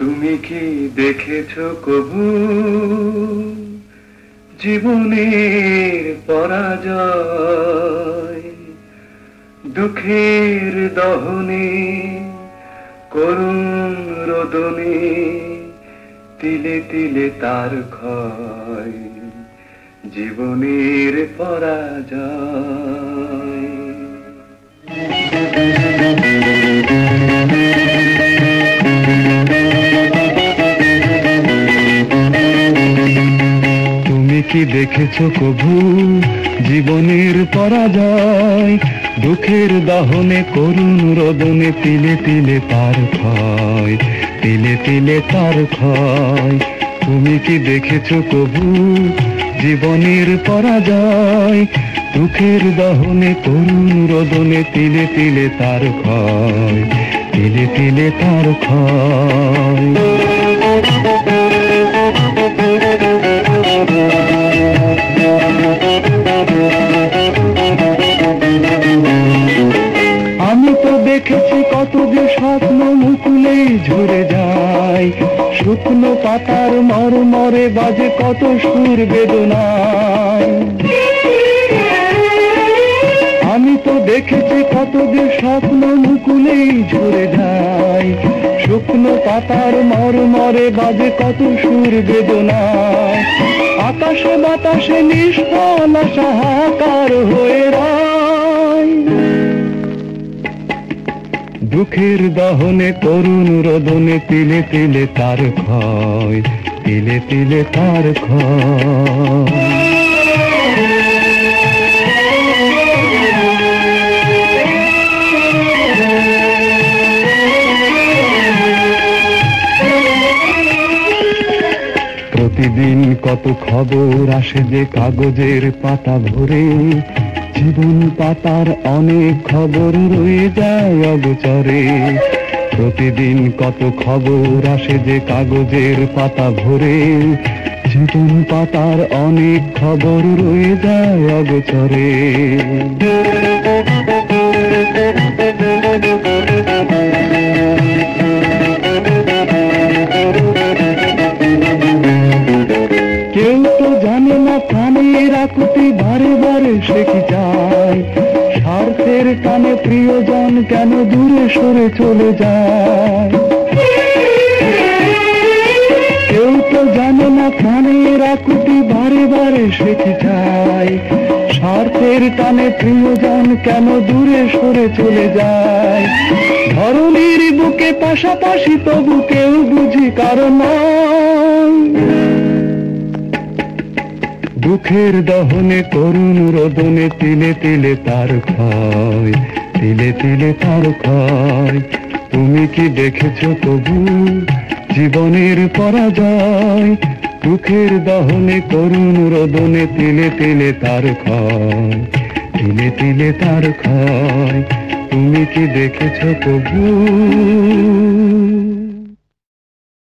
তুমি কি দেখেছো কবু জীবনের পরাজয়? দুঃখের দহনে করুণ রোদনে তিলে তিলে তার ক্ষয়, জীবনের পরাজয়। তুমি কি দেখেছো কবু জীবনের পরাজয়? দুঃখের দহনে করুণ রোদনে তিলে তিলে তার ক্ষয়, তিলে তিলে তার ক্ষয়। তুমি কি দেখেছো কবু জীবনের পরাজয়? দুঃখের দহনে করুণ রোদনে তিলে তিলে তার ক্ষয়, তিলে তিলে তার ক্ষয়। আমি তো দেখেছি কত যে স্বপ্ন মুকুলেই ঝরে যায়, শুকনো পাতার মরমরে বাজে কত সুর বেদনায়। আমি তো দেখেছি কত যে স্বপ্ন মুকুলেই ঝরে যায়, শুকনো পাতার মরমরে বাজে কত সুর বেদনায়। আকাশে বাতাসে নিষ্ফল হাহাকার হয়ে রয়, দুঃখের দহনে করুণ রোদনে তিলে তিলে তার ক্ষয়, তিলে তিলে তার ক্ষয়। প্রতিদিন কত খবর আসে যে কাগজের পাতা ভরে, জীবন পাতার অনেক খবর রয়ে যায় অগোচরে। প্রতিদিন কত খবর আসে যে কাগজের পাতা ভরে, জীবন পাতার অনেক খবর রয়ে যায় অগোচরে। কেউ তো জানে না প্রাণের আকুতি বারে বারে সে কি যায়, স্বার্থের টানে প্রিয়জন কেন দূরে সরে চলে যায়। কেউ তো জানে না প্রাণের আকুতি বারে বারে সে কি যায়, স্বার্থের টানে প্রিয়জন কেন দূরে সরে চলে যায়। ধরণীর বুকে পাশাপাশি তবু কেউ বুঝি কারণ দুঃখের দহনে করুণ রোদনে তিলে তিলে তার ক্ষয়, তিলে তিলে তার ক্ষয়। তুমি কি দেখেছো তবু জীবনের পরাজয়? দুঃখের দহনে করুণ রোদনে তিলে তিলে তার ক্ষয়, তিলে তিলে তার ক্ষয়। তুমি কি দেখেছো তবু?